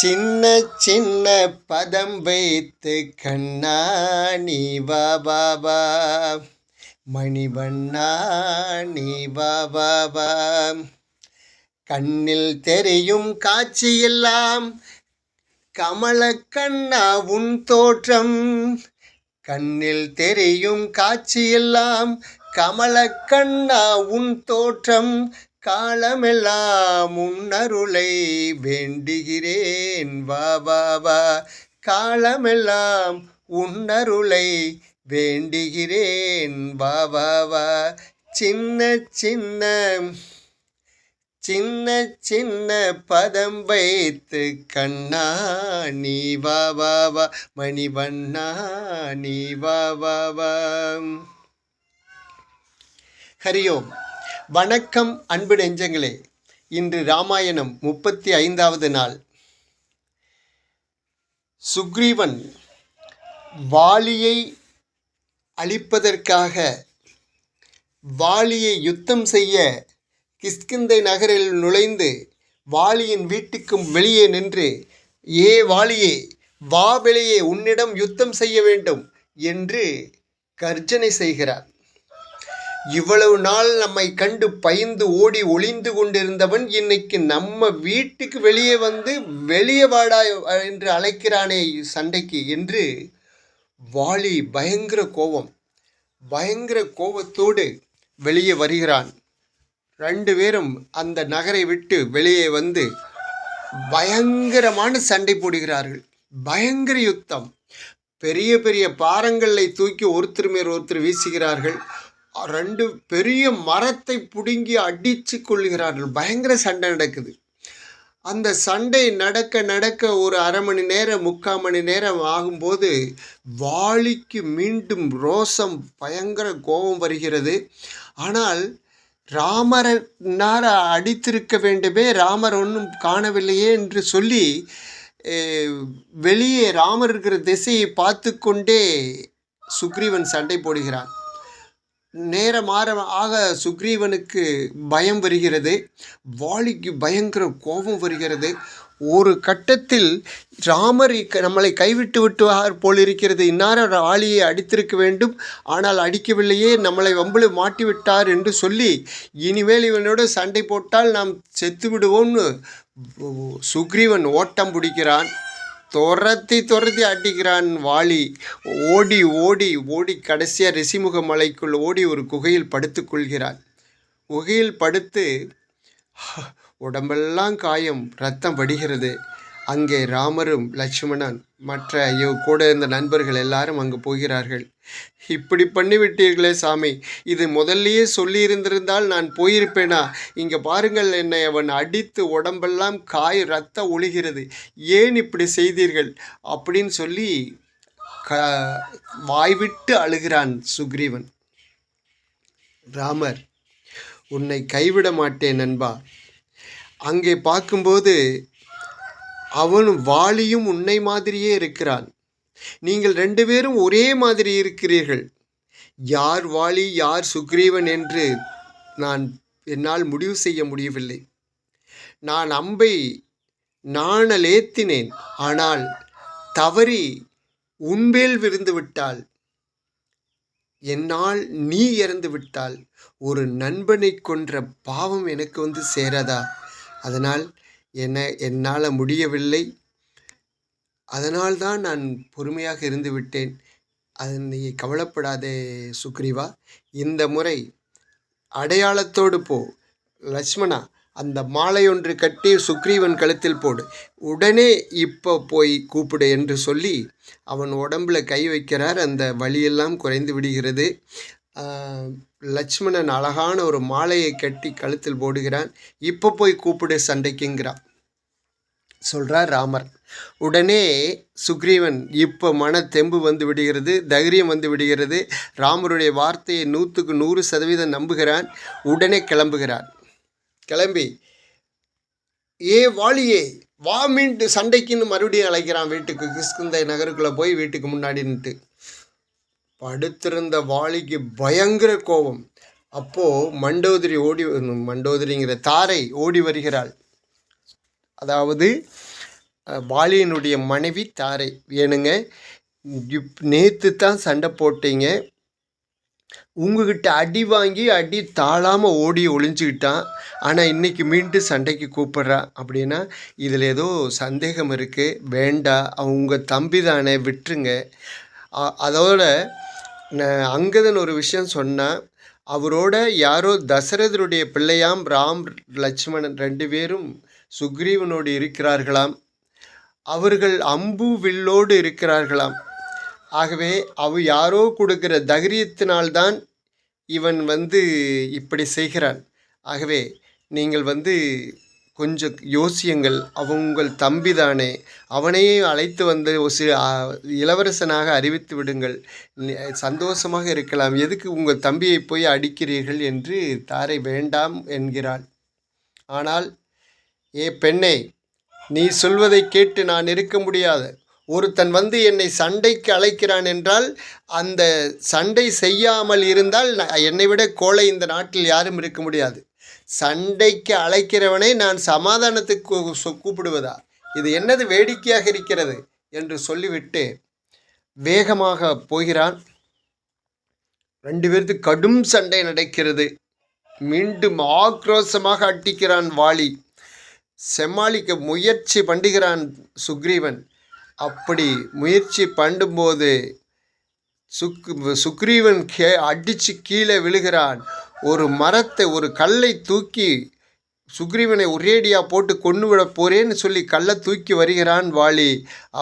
சின்ன சின்ன பதம் வைத்து கண்ணா நீ வா வா வா, மணிவண்ணா நீ வா வா வா. கண்ணில் தெரியும் காட்சியெல்லாம் கமலக்கண்ணா உன் தோற்றம். கண்ணில் தெரியும் காட்சியெல்லாம் கமலக்கண்ணா உன் தோற்றம். காலமெல்லாம் உன்னருளை வேண்டுகிறேன் வா வா வா. காலமெல்லாம் உன்னருளை வேண்டுகிறேன் வா வா வா. சின்ன சின்ன சின்ன சின்ன பதம் வைத்து கண்ணா நீ வா வா வா, மணிவண்ணா நீ வா வா வா. ஹரியோம். வணக்கம் அன்பு நெஞ்சங்களே. இன்று ராமாயணம் 35வது நாள். சுக்ரீவன் வாலியை அழிப்பதற்காக வாலியை யுத்தம் செய்ய கிஷ்கிந்தை நகரில் நுழைந்து வாலியின் வீட்டுக்கு வெளியே நின்று, ஏ வாலியே, வா வெளியே, உன்னிடம் யுத்தம் செய்ய வேண்டும் என்று கர்ஜனை செய்கிறார். இவ்வளவு நாள் நம்மை கண்டு பயந்து ஓடி ஒளிந்து கொண்டிருந்தவன் இன்னைக்கு நம்ம வீட்டுக்கு வெளியே வந்து வெளியே வாடா என்று அழைக்கிறானே சண்டைக்கு என்று வாலி பயங்கர கோபத்தோடு வெளியே வருகிறான். 2 பேரும் அந்த நகரை விட்டு வெளியே வந்து பயங்கரமான சண்டை போடுகிறார்கள். பயங்கர யுத்தம். பெரிய பெரிய பாறங்களை தூக்கி ஒருத்தர் மேல் ஒருத்தர் வீசுகிறார்கள். 2 பெரிய மரத்தை பிடுங்கி அடித்து கொள்கிறார்கள். பயங்கர சண்டை நடக்குது. அந்த சண்டை நடக்க ஒரு அரை மணி நேரம் 3/4 மணி நேரம் ஆகும்போது வாலிக்கு மீண்டும் ரோசம், பயங்கர கோபம் வருகிறது. ஆனால் ராமரனார அடித்திருக்க வேண்டுமே, ராமர் ஒன்றும் காணவில்லையே என்று சொல்லி வெளியே ராமர் இருக்கிற திசையை பார்த்து கொண்டே சுக்ரீவன் சண்டை போடுகிறான். ஆக சுக்ரீவனுக்கு பயம் வருகிறது. வாலிக்கு பயங்கர கோபம் வருகிறது. ஒரு கட்டத்தில் ராமர் நம்மளை கைவிட்டு விட்டுவார் போலிருக்கிறது, இன்னார வாலியை அடித்திருக்க வேண்டும், ஆனால் அடிக்கவில்லையே, நம்மளை வம்பில் மாட்டிவிட்டார் என்று சொல்லி இனிமேல் இவனோடு சண்டை போட்டால் நாம் செத்து விடுவோம்னு சுக்ரீவன் ஓட்டம் பிடிக்கிறான். துரத்தி அடிக்கிறான் வாலி. ஓடி கடைசியாக ரிஷிமுக மலைக்குள் ஓடி ஒரு குகையில் படுத்து கொள்கிறான். குகையில் படுத்து உடம்பெல்லாம் காயம், ரத்தம் வடிகிறது. அங்கே ராமரும் லட்சுமணன் மற்ற கூட இருந்த நண்பர்கள் எல்லாரும் அங்கு போகிறார்கள். இப்படி பண்ணிவிட்டீர்களே சாமி, இது முதல்லையே சொல்லியிருந்திருந்தால் நான் போயிருப்பேனா? இங்கே பாருங்கள், என்னை அவன் அடித்து உடம்பெல்லாம் ரத்தம் ஒழுகிறது, ஏன் இப்படி செய்தீர்கள் அப்படின்னு சொல்லி வாய்விட்டு அழுகிறான் சுக்ரீவன். ராமர், உன்னை கைவிட மாட்டேன் நண்பா. அங்கே பார்க்கும்போது அவனும் வாலியும் உன்னை மாதிரியே இருக்கிறான். நீங்கள் 2 பேரும் ஒரே மாதிரி இருக்கிறீர்கள். யார் வாலி யார் சுக்ரீவன் என்று என்னால் முடிவு செய்ய முடியவில்லை. நான் அம்பை நாணலேத்தினேன், ஆனால் தவறி உன்மேல் விருந்து விட்டால், என்னால் நீ இறந்து விட்டால் ஒரு நண்பனை கொன்ற பாவம் எனக்கு வந்து சேராதா? அதனால் என்னால் முடியவில்லை. அதனால்தான் நான் பொறுமையாக இருந்து விட்டேன். அது நீ கவலைப்படாதே சுக்ரீவா. இந்த முறை அடையாளத்தோடு போ. லட்சுமணா, அந்த மாலை ஒன்று கட்டி சுக்ரீவன் கழுத்தில் போடு. உடனே இப்போ போய் கூப்பிடு என்று சொல்லி அவன் உடம்புல கை வைக்கிறார். அந்த வலியெல்லாம் குறைந்து விடுகிறது. லட்சுமணன் அழகான ஒரு மாலையை கட்டி கழுத்தில் போடுகிறான். இப்போ போய் கூப்பிடு சண்டைக்குங்கிறான் சொல்கிறார் ராமர். உடனே சுக்ரீவன் இப்போ தெம்பு வந்து விடுகிறது, தைரியம் வந்து விடுகிறது. ராமருடைய வார்த்தையை 100க்கு 100% நம்புகிறான். உடனே கிளம்பி ஏ வாலியே வா, மீண்டு சண்டைக்குன்னு மறுபடியும் அழைக்கிறான் வீட்டுக்கு. கிஷ்கிந்தை நகருக்குள்ளே போய் வீட்டுக்கு முன்னாடி நின்று படுத்திருந்த வாலிக்கு பயங்கர கோபம். அப்போது மண்டோதரிங்கிற தாரை ஓடி வருகிறாள். அதாவது வாலியினுடைய மனைவி தாரை, ஏனுங்க நேற்று தான் சண்டை போட்டீங்க, உங்ககிட்ட அடி வாங்கி அடி தாழாமல் ஓடி ஒளிஞ்சுக்கிட்டான், ஆனால் இன்றைக்கி மீண்டும் சண்டைக்கு கூப்பிட்றான் அப்படின்னா இதில் ஏதோ சந்தேகம் இருக்குது, வேண்டாம், உங்கள் தம்பி தானே, விட்டுருங்க. அதோட அங்கதன் ஒரு விஷயம் சொன்னால், அவரோட யாரோ தசரதருடைய பிள்ளையாம் ராம் லட்சுமணன் 2 பேரும் சுக்ரீவனோடு இருக்கிறார்களாம், அவர்கள் அம்பு வில்லோடு இருக்கிறார்களாம். ஆகவே யாரோ கொடுக்கிற தைரியத்தினால்தான் இவன் இப்படி செய்கிறான். ஆகவே நீங்கள் கொஞ்சம் யோசியுங்கள், உங்கள் தம்பி தானே, அவனையே அழைத்து வந்து இளவரசனாக அறிவித்து விடுங்கள், சந்தோஷமாக இருக்கலாம், எதுக்கு உங்கள் தம்பியை போய் அடிக்கிறீர்கள் என்று தாரை வேண்டாம் என்கிறாள். ஆனால் பெண்ணே, நீ சொல்வதை கேட்டு நான் இருக்க முடியாது. ஒருத்தன் என்னை சண்டைக்கு அழைக்கிறான் என்றால் அந்த சண்டை செய்யாமல் இருந்தால் என்னை விட கோழை இந்த நாட்டில் யாரும் இருக்க முடியாது. சண்டைக்கு அழைக்கிறவனை நான் சமாதானத்துக்கு கூப்பிடுவதா? இது என்னது வேடிக்கையாக இருக்கிறது என்று சொல்லிவிட்டு வேகமாக போகிறான். 2 பேருக்கு கடும் சண்டை நடக்கிறது. மீண்டும் ஆக்ரோஷமாக அட்டிக்கிறான் வாலி. சமாளிக்க முயற்சி பண்ணுகிறான் சுக்ரீவன். அப்படி முயற்சி பண்ணும்போது சுக்ரீவன் அடித்து கீழே விழுகிறான். ஒரு கல்லை தூக்கி சுக்ரீவனை ஒரேடியாக போட்டு கொண்டு விட போறேன்னு சொல்லி கல்லை தூக்கி வருகிறான் வாலி.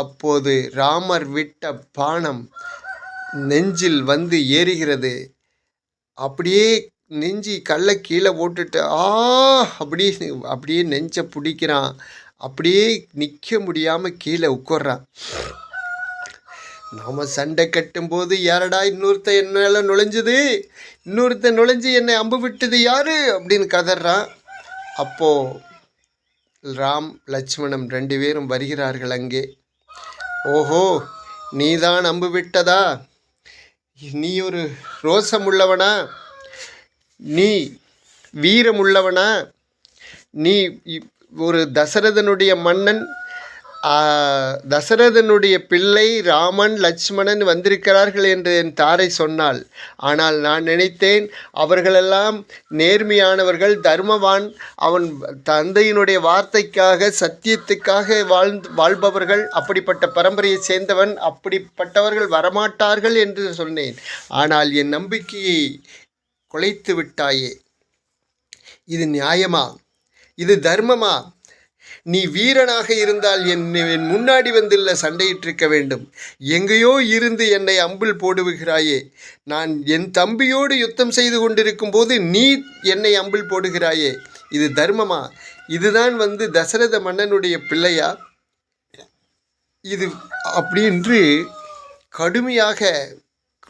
அப்போது ராமர் விட்ட பானம் நெஞ்சில் ஏறுகிறது. அப்படியே நெஞ்சி கல்லை கீழே போட்டுட்டு அப்படியே நெஞ்சை பிடிக்கிறான். அப்படியே நிற்க முடியாமல் கீழே உட்கார்றான். நாம் சண்டை கட்டும்போது யாரடா இன்னொருத்தன் என்னால் நுழைஞ்சு என்னை அம்பு விட்டது யாரு அப்படின்னு கதறான். அப்போது ராம் லட்சுமணன் 2 பேரும் வருகிறார்கள் அங்கே. ஓஹோ, நீதான் அம்பு விட்டதா? நீ ஒரு ரோசம் உள்ளவனா? நீ வீரம் உள்ளவனா? நீ ஒரு தசரதனுடைய மன்னன், தசரதனுடைய பிள்ளை ராமன் லட்சுமணன் வந்திருக்கிறார்கள் என்று என் தாரை சொன்னாள். ஆனால் நான் நினைத்தேன் அவர்களெல்லாம் நேர்மையானவர்கள், தர்மவான், அவன் தந்தையினுடைய வார்த்தைக்காக சத்தியத்துக்காக வாழ்பவர்கள், அப்படிப்பட்ட பரம்பரையை சேர்ந்தவன், அப்படிப்பட்டவர்கள் வரமாட்டார்கள் என்று சொன்னேன். ஆனால் என் நம்பிக்கையை குலைத்து விட்டாயே. இது நியாயமா? இது தர்மமா? நீ வீரனாக இருந்தால் என் முன்னாடி இல்லை சண்டையிட்டிருக்க வேண்டும். எங்கேயோ இருந்து என்னை அம்பில் போடுகிறாயே. நான் என் தம்பியோடு யுத்தம் செய்து கொண்டிருக்கும் போது நீ என்னை அம்பில் போடுகிறாயே. இது தர்மமா? இதுதான் தசரத மன்னனுடைய பிள்ளையா? இது அப்படின்று கடுமையாக,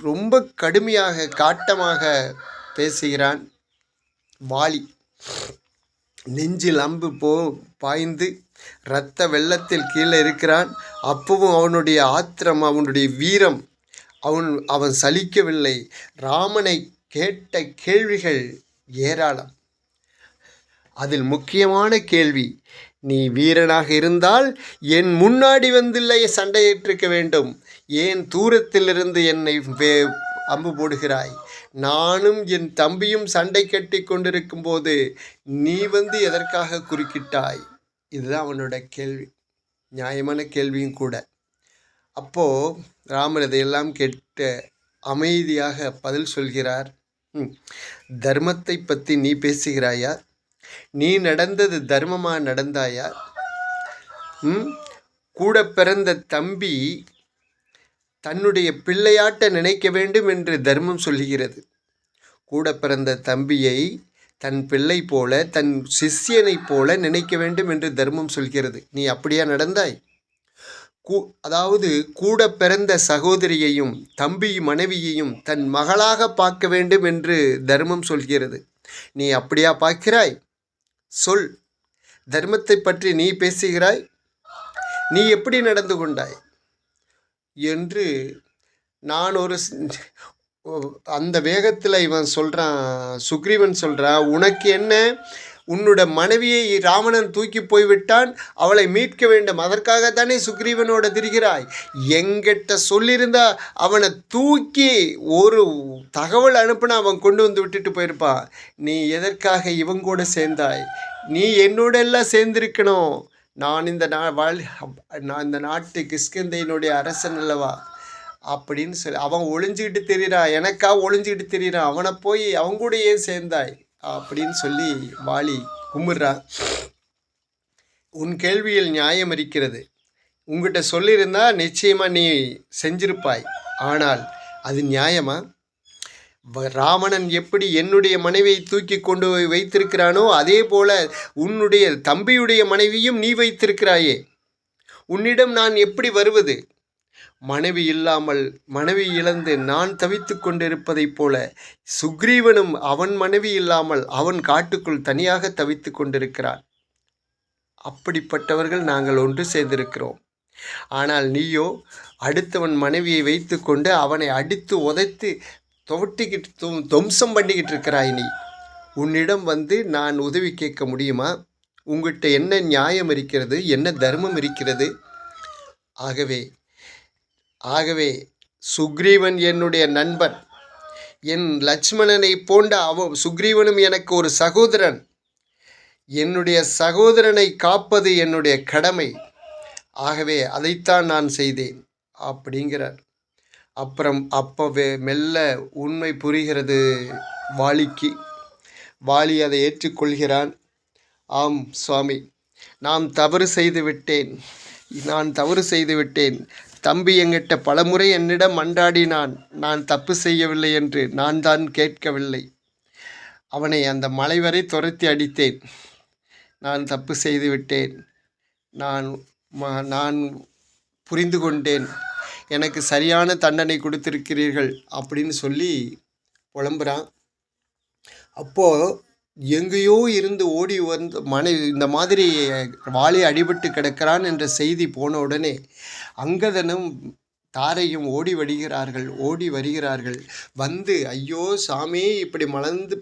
ரொம்ப கடுமையாக, காட்டமாக பேசுகிறான் வாலி. நெஞ்சில் அம்பு பாய்ந்து இரத்த வெள்ளத்தில் கீழே இருக்கிறான். அப்பவும் அவனுடைய ஆத்திரம், அவனுடைய வீரம் அவன் சலிக்கவில்லை. ராமனை கேட்ட கேள்விகள் ஏராளம். அதில் முக்கியமான கேள்வி, நீ வீரனாக இருந்தால் என் முன்னாடி இல்லை சண்டையிட்டிருக்க வேண்டும், ஏன் தூரத்திலிருந்து என்னை அம்பு போடுகிறாய்? நானும் என் தம்பியும் சண்டை கட்டி கொண்டிருக்கும் போது நீ எதற்காக குறுக்கிட்டாய்? இதுதான் அவனோட கேள்வி. நியாயமான கேள்வியும் கூட. அப்போது ராமர் இதையெல்லாம் கேட்டு அமைதியாக பதில் சொல்கிறார். தர்மத்தை பற்றி நீ பேசுகிறாயா? நீ நடந்தது தர்மமாக நடந்தாயா? கூட பிறந்த தம்பி தன்னுடைய பிள்ளையாட்ட நினைக்க வேண்டும் என்று தர்மம் சொல்லுகிறது. கூட பிறந்த தம்பியை தன் பிள்ளை போல, தன் சிஷ்யனைப் போல நினைக்க வேண்டும் என்று தர்மம் சொல்கிறது. நீ அப்படியா நடந்தாய்? அதாவது கூட பிறந்த சகோதரியையும் தம்பி மனைவியையும் தன் மகளாக பார்க்க வேண்டும் என்று தர்மம் சொல்கிறது. நீ அப்படியா பார்க்கிறாய்? சொல். தர்மத்தை பற்றி நீ பேசுகிறாய், நீ எப்படி நடந்து கொண்டாய் என்று நான் அந்த வேகத்தில் இவன் சொல்கிறான், சுக்ரீவன் சொல்கிறான், உனக்கு என்ன, உன்னோட மனைவியை ராவணன் தூக்கி போய்விட்டான், அவளை மீட்க வேண்டும், அதற்காகத்தானே சுக்ரீவனோட திரிகிறாய். எங்கிட்ட சொல்லியிருந்தா அவனை தூக்கி ஒரு தகவல் அனுப்புனா அவன் கொண்டு வந்து விட்டுட்டு போயிருப்பான். நீ எதற்காக இவன் கூட சேர்ந்தாய்? நீ என்னோட எல்லாம் சேர்ந்திருக்கணும். நான் இந்த நாட்டு கிஷ்கிந்தையினுடைய அரசன் அல்லவா அப்படின்னு சொல்லி அவன் ஒளிஞ்சுக்கிட்டு தெரிகிறான். எனக்கா ஒளிஞ்சுக்கிட்டு தெரிகிறான், அவனை போய் அவங்க கூட ஏன் சேர்ந்தாய் அப்படின்னு சொல்லி வாலி கும்பிட்றான். உன் கேள்வியில் நியாயம் இருக்கிறது. உங்ககிட்ட சொல்லியிருந்தா நிச்சயமாக நீ செஞ்சிருப்பாய். ஆனால் அது நியாயமா? ராவணன் எப்படி என்னுடைய மனைவியை தூக்கி கொண்டு வைத்திருக்கிறானோ அதே போல உன்னுடைய தம்பியுடைய மனைவியும் நீ வைத்திருக்கிறாயே. உன்னிடம் நான் எப்படி வருவது? மனைவி இல்லாமல் மனைவி இழந்து நான் தவித்து கொண்டிருப்பதைப் போல சுக்ரீவனும் அவன் மனைவி இல்லாமல் அவன் காட்டுக்குள் தனியாக தவித்து கொண்டிருக்கிறான். அப்படிப்பட்டவர்கள் நாங்கள் ஒன்று சேர்ந்திருக்கிறோம். ஆனால் நீயோ அடுத்தவன் மனைவியை வைத்து கொண்டு அவனை அடித்து உதைத்து துவட்டிக்கிட்டு துவம்சம் பண்ணிக்கிட்டு இருக்கிறாய். நீ உன்னிடம் வந்து நான் உதவி கேட்க முடியுமா? உங்கள்கிட்ட என்ன நியாயம் இருக்கிறது? என்ன தர்மம் இருக்கிறது? ஆகவே சுக்ரீவன் என்னுடைய நண்பன், என் லட்சுமணனை போன்ற சுக்ரீவனும் எனக்கு ஒரு சகோதரன். என்னுடைய சகோதரனை காப்பது என்னுடைய கடமை. ஆகவே அதைத்தான் நான் செய்தேன் அப்படிங்கிறார். அப்புறம் மெல்ல உண்மை புரிகிறது வாலிக்கு. வாலி அதை ஏற்றுக்கொள்கிறான். ஆம் சுவாமி, நான் தவறு செய்து விட்டேன். தம்பி என்கிட்ட பலமுறை என்னிடம் மன்றாடினான், நான் தப்பு செய்யவில்லை என்று. நான் தான் கேட்கவில்லை. அவனை அந்த மலை வரை துரத்தி அடித்தேன். நான் தப்பு செய்து விட்டேன். நான் புரிந்து கொண்டேன். எனக்கு சரியான தண்டனை கொடுத்திருக்கிறீர்கள் அப்படின்னு சொல்லி புலம்புறான். அப்போது எங்கேயோ இருந்து ஓடி வந்து இந்த மாதிரி வாலி அடிபட்டு கிடக்கிறான் என்ற செய்தி போன உடனே அங்கதனும் தாரையும் ஓடி வருகிறார்கள். வந்து ஐயோ சாமி, இப்படி மலர்ந்து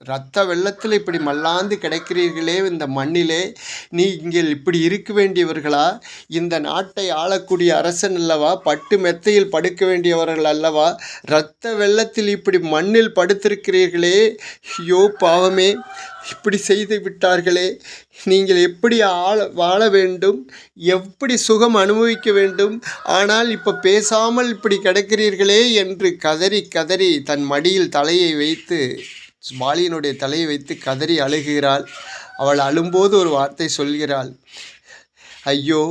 இரத்த வெள்ளத்தில் இப்படி மல்லாந்து கிடைக்கிறீர்களே இந்த மண்ணிலே, நீங்கள் இப்படி இருக்க வேண்டியவர்களா? இந்த நாட்டை ஆளக்கூடிய அரசன் அல்லவா? பட்டு மெத்தையில் படுக்க வேண்டியவர்கள் அல்லவா? இரத்த வெள்ளத்தில் இப்படி மண்ணில் படுத்திருக்கிறீர்களே, ஐயோ பாவமே, இப்படி செய்து விட்டார்களே. நீங்கள் எப்படி வாழ வேண்டும்? எப்படி சுகம் அனுபவிக்க வேண்டும்? ஆனால் இப்போ பேசாமல் இப்படி கிடக்கிறீர்களே என்று கதறி தன் மடியில் தலையை வைத்து, வாலியினுடைய தலையை வைத்து கதறி அழுகிறாள். அவள் அழும்போது ஒரு வார்த்தை சொல்கிறாள், ஐயோ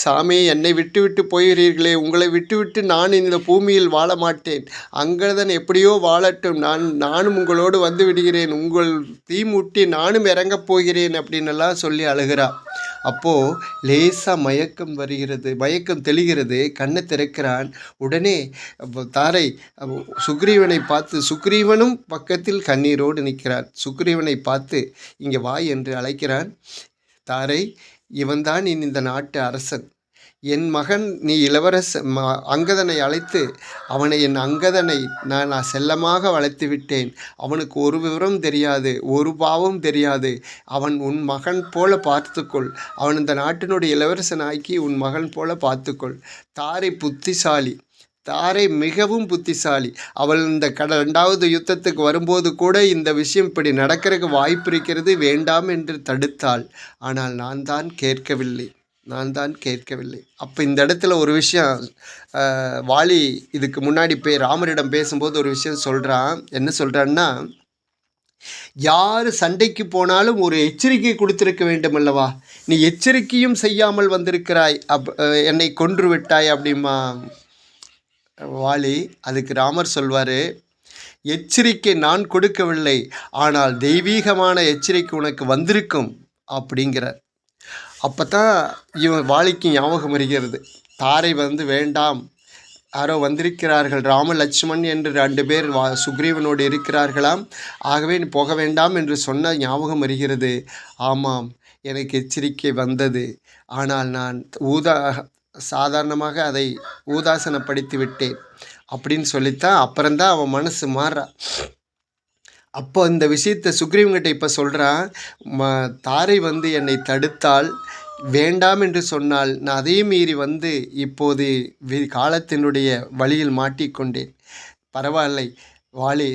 சாமி, என்னை விட்டுவிட்டு போகிறீர்களே, உங்களை விட்டுவிட்டு நான் இந்த பூமியில் வாழ மாட்டேன். அங்கதன் எப்படியோ வாழட்டும், நானும் உங்களோடு வந்து விடுகிறேன், உங்கள் தீ மூட்டி நானும் இறங்கப் போகிறேன் அப்படின்னெல்லாம் சொல்லி அழுகிறாள். அப்போது லேசாக மயக்கம் தெளிகிறது. கண்ணை திறக்கிறான். உடனே தாரை சுக்ரீவனை பார்த்து, சுக்ரீவனும் பக்கத்தில் கண்ணீரோடு நிற்கிறான். சுக்ரீவனை பார்த்து இங்கே வா என்று அழைக்கிறான். தாரை, இவன்தான் இந்த நாட்டு அரசன். என் மகன் நீ அங்கதனை அழைத்து என் அங்கதனை நான் செல்லமாக வளர்த்து விட்டேன். அவனுக்கு ஒரு விவரம் தெரியாது, ஒரு பாவம் தெரியாது. அவன் உன் மகன் போல பார்த்துக்கொள். அவன் இந்த நாட்டினுடைய இளவரசனாக்கி உன் மகன் போல பார்த்துக்கொள். தாரை மிகவும் புத்திசாலி. அவள் இந்த 2வது யுத்தத்துக்கு வரும்போது கூட இந்த விஷயம் இப்படி நடக்கிறதுக்கு வாய்ப்பு இருக்கிறது, வேண்டாம் என்று தடுத்தாள். ஆனால் நான் தான் கேட்கவில்லை. அப்போ இந்த இடத்துல ஒரு விஷயம், வாலி இதுக்கு முன்னாடி ராமரிடம் பேசும்போது ஒரு விஷயம் சொல்கிறான். என்ன சொல்கிறான்னா, யார் சண்டைக்கு போனாலும் ஒரு எச்சரிக்கை கொடுத்திருக்க வேண்டும் அல்லவா? நீ எச்சரிக்கையும் செய்யாமல் வந்திருக்கிறாய், என்னை கொன்று விட்டாய் அப்படிமா வாலி. அதுக்கு ராமர் சொல்வார், எச்சரிக்கை நான் கொடுக்கவில்லை, ஆனால் தெய்வீகமான எச்சரிக்கை உனக்கு வந்திருக்கும் அப்படிங்கிறார். அப்போ தான் இவன் வாலிக்கு ஞாபகம் வருகிறது. தாரை வேண்டாம், யாரோ வந்திருக்கிறார்கள், ராம லட்சுமண் என்று 2 பேர் சுக்ரீவனோடு இருக்கிறார்களாம், ஆகவே நீ போக வேண்டாம் என்று சொன்ன ஞாபகம் வருகிறது. ஆமாம், எனக்கு எச்சரிக்கை வந்தது, ஆனால் நான் சாதாரணமாக அதை ஊதாசனப்படுத்தி விட்டேன் அப்படின்னு சொல்லித்தான். அப்புறம்தான் அவன் மனசு மாறுறா. அப்போ இந்த விஷயத்த சுக்ரீவன்கிட்ட இப்போ சொல்கிறான். ம தாரை வந்து என்னை தடுத்தால், வேண்டாம் என்று சொன்னால், நான் அதையும் மீறி வந்து இப்போது காலத்தினுடைய வழியில் மாட்டிக்கொண்டேன். பரவாயில்லை வாலி,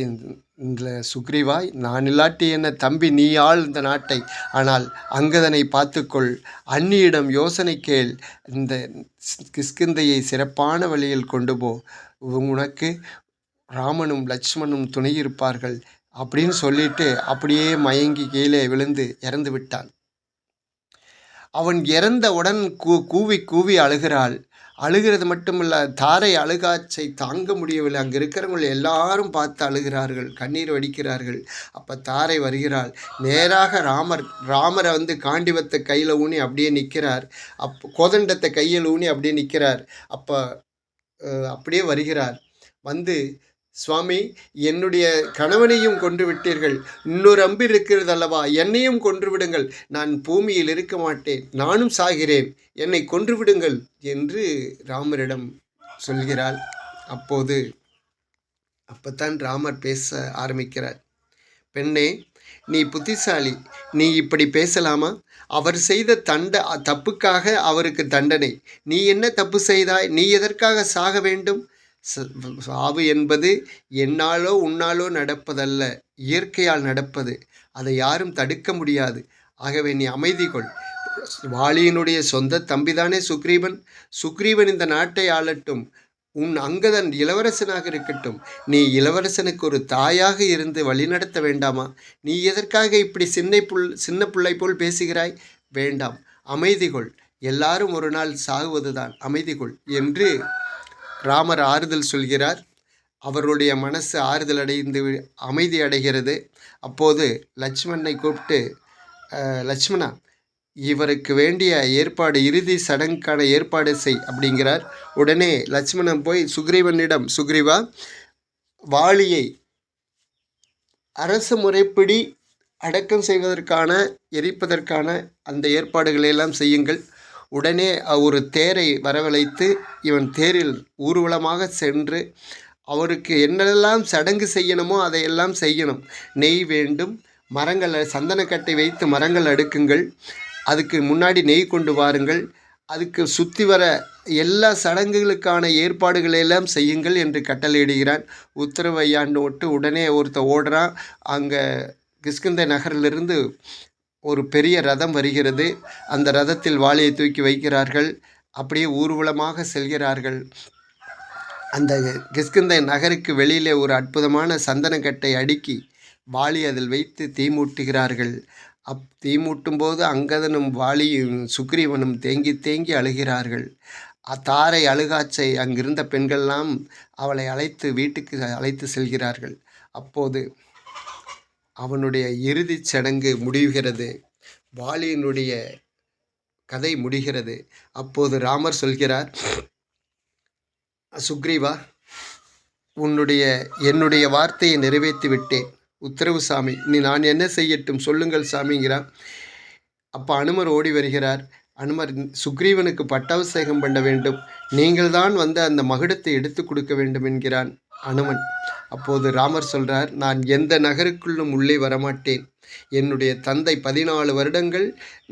இந்த சுக்ரீவா, நான் இல்லாட்டி என்ன தம்பி, நீ ஆள் இந்த நாட்டை. ஆனால் அங்கதனை பார்த்துக்கொள், அந்நியிடம் யோசனை கேள், இந்த கிஷ்கிந்தையை சிறப்பான வழியில் கொண்டு போ, உனக்கு ராமனும் லட்சுமணும் துணை இருப்பார்கள் அப்படின்னு சொல்லிட்டு அப்படியே மயங்கி கீழே விழுந்து இறந்து விட்டான். அவன் இறந்தவுடன் கூவி கூவி அழுகிறாள். அழுகிறது மட்டுமல்ல, தாரை அழுகாச்சை தாங்க முடியவில்லை. அங்கே இருக்கிறவங்க எல்லாரும் பார்த்து அழுகிறார்கள், கண்ணீர் வடிக்கிறார்கள். அப்போ தாரை வருகிறாள். நேராக ராமரை வந்து காண்டிவத்தை கையில் ஊனி அப்படியே நிற்கிறார். கோதண்டத்தை கையில் ஊனி அப்படியே நிற்கிறார். அப்போ அப்படியே வருகிறார். வந்து, சுவாமி, என்னுடைய கணவனையும் கொன்று விட்டீர்கள், இன்னொரு அம்பு இருக்கிறது அல்லவா, என்னையும் கொன்று விடுங்கள், நான் பூமியில் இருக்க மாட்டேன், நானும் சாகிறேன், என்னை கொன்று விடுங்கள் என்று ராமரிடம் சொல்கிறாள். அப்போதான் ராமர் பேச ஆரம்பிக்கிறார். பெண்ணே, நீ புத்திசாலி, நீ இப்படி பேசலாமா? அவர் செய்த தப்புக்காக அவருக்கு தண்டனை. நீ என்ன தப்பு செய்தாய்? நீ எதற்காக சாக வேண்டும்? சாவு என்பது என்னாலோ உன்னாலோ நடப்பதல்ல, இயற்கையால் நடப்பது. அதை யாரும் தடுக்க முடியாது. ஆகவே நீ அமைதி கொள். வாலியினுடைய சொந்த தம்பிதானே சுக்ரீவன். சுக்ரீவன் இந்த நாட்டை ஆளட்டும். உன் அங்கதன் இளவரசனாக இருக்கட்டும். நீ இளவரசனுக்கு ஒரு தாயாக இருந்து வழிநடத்த வேண்டாமா? நீ எதற்காக இப்படி சின்ன பிள்ளை போல் பேசுகிறாய்? வேண்டாம், அமைதி கொள். எல்லாரும் ஒரு நாள் சாகுவதுதான், அமைதி கொள் என்று ராமர் ஆறுதல் சொல்கிறார். அவருடைய மனசு ஆறுதல் அடைந்து அமைதி அடைகிறது. அப்போது லட்சுமணனை கூப்பிட்டு, லட்சுமணா, இவருக்கு வேண்டிய ஏற்பாடு, இறுதி சடங்குக்கான ஏற்பாடு செய் அப்படிங்கிறார். உடனே லட்சுமணன் போய் சுக்ரீவனிடம், சுக்ரீவா, வாலியை அரசு முறைப்படி அடக்கம் செய்வதற்கான, எரிப்பதற்கான அந்த ஏற்பாடுகளெல்லாம் செய்யுங்கள். உடனே ஒரு தேரை வரவழைத்து இவன் தேரில் ஊர்வலமாக சென்று அவருக்கு என்னெல்லாம் சடங்கு செய்யணுமோ அதையெல்லாம் செய்யணும். நெய் வேண்டும், சந்தனக்கட்டை வைத்து மரங்கள் அடுக்குங்கள், அதுக்கு முன்னாடி நெய் கொண்டு வாருங்கள், அதுக்கு சுற்றி வர எல்லா சடங்குகளுக்கான ஏற்பாடுகளெல்லாம் செய்யுங்கள் என்று கட்டளையிடுகிறான். உத்தரவு ஐயாண்டு விட்டு உடனே ஒருத்தர் ஓடுறான். அங்கே கிஷ்கிந்தை நகரிலிருந்து ஒரு பெரிய ரதம் வருகிறது. அந்த ரதத்தில் வாளியை தூக்கி வைக்கிறார்கள். அப்படியே ஊர்வலமாக செல்கிறார்கள். அந்த கிஷ்கிந்தை நகருக்கு வெளியிலே ஒரு அற்புதமான சந்தனக்கட்டை அடுக்கி வாளி அதில் வைத்து தீமூட்டுகிறார்கள். தீமூட்டும் போது அங்கதனும் வாலியும் சுக்ரீவனும் தேங்கி தேங்கி அழுகிறார்கள். தாரை அழுகாச்சை அங்கிருந்த பெண்கள்லாம் அவளை வீட்டுக்கு அழைத்து செல்கிறார்கள். அப்போது அவனுடைய இறுதிச் சடங்கு முடிகிறது. வாலியினுடைய கதை முடிகிறது. அப்போது ராமர் சொல்கிறார், சுக்ரீவா, என்னுடைய வார்த்தையை நிறைவேற்றி விட்டேன். உத்தரவு சாமி, நான் என்ன செய்யட்டும் சொல்லுங்கள் சாமிங்கிறார். அப்போ அனுமர் ஓடி வருகிறார். அனுமர், சுக்ரீவனுக்கு பட்டாபிஷேகம் பண்ண வேண்டும், நீங்கள் தான் வந்து அந்த மகுடத்தை எடுத்து கொடுக்க வேண்டும் என்கிறான் அனுமன். அப்போது ராமர் சொல்கிறார், நான் எந்த நகருக்குள்ளும் உள்ளே வரமாட்டேன். என்னுடைய தந்தை 14 வருடங்கள்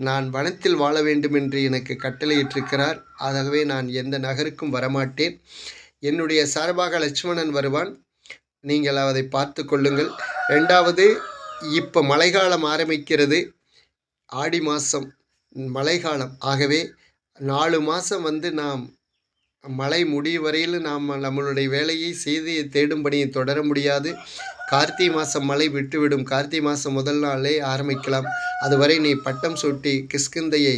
நான் வனத்தில் வாழ வேண்டும் என்று எனக்கு கட்டளையிட்டிருக்கிறார். ஆகவே நான் எந்த நகருக்கும் வரமாட்டேன். என்னுடைய சார்பாக லட்சுமணன் வருவான், நீங்கள் அதை பார்த்து கொள்ளுங்கள். 2வது, இப்போ மழைக்காலம் ஆரம்பிக்கிறது, ஆடி மாதம் மழைக்காலம். ஆகவே 4 மாதம் வந்து நாம் மழை முடியும் வரையில் நாம் நம்மளுடைய வேலையை செய்து தேடும் பணியை தொடர முடியாது. கார்த்திகை மாதம் மழை விட்டுவிடும். கார்த்திகை மாதம் முதல் நாளே ஆரம்பிக்கலாம். அதுவரை நீ பட்டம் சூட்டி கிஷ்கிந்தையை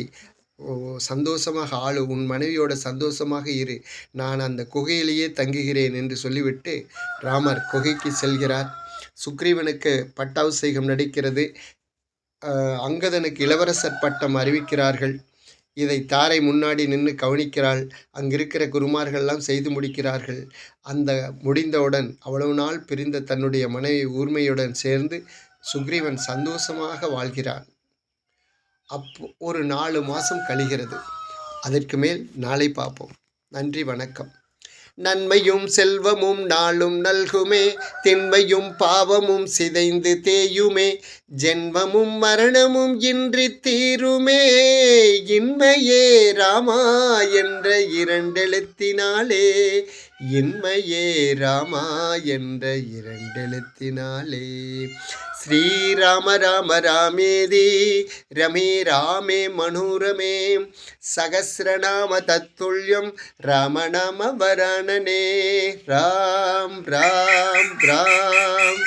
சந்தோஷமாக ஆளு, உன் மனைவியோட சந்தோஷமாக இரு, நான் அந்த குகையிலேயே தங்குகிறேன் என்று சொல்லிவிட்டு ராமர் குகைக்கு செல்கிறார். சுக்ரீவனுக்கு பட்டாபிஷேகம் நடக்கிறது. அங்கதனுக்கு இளவரசர் பட்டம் அறிவிக்கிறார்கள். இதை தாரை முன்னாடி நின்று கவனிக்கிறாள். அங்கிருக்கிற குருமார்கள்லாம் செய்து முடிக்கிறார்கள். அந்த முடிந்தவுடன் அவ்வளவு நாள் பிரிந்த தன்னுடைய மனைவி ஊர்மையுடன் சேர்ந்து சுக்ரீவன் சந்தோஷமாக வாழ்கிறான். ஒரு 4 மாதம் கழிகிறது. அதற்கு மேல் நாளை பார்ப்போம். நன்றி, வணக்கம். நன்மையும் செல்வமும் நாளும் நல்குமே, திண்மையும் பாவமும் சிதைந்து தேயுமே, ஜென்மமும் மரணமும் இன்றி தீருமே, இன்மையே ராமா என்ற இரண்டெழுத்தினாலே, இன்மையே ராமா என்ற இரண்டெழுத்தினாலே. ஸ்ரீராம ராம ராமேதி ரமே ராமே மனோரமே, சகஸ்ரநாம தத்துல்யம் ராமநாம வராணனே. ராம் ராம் ராம்.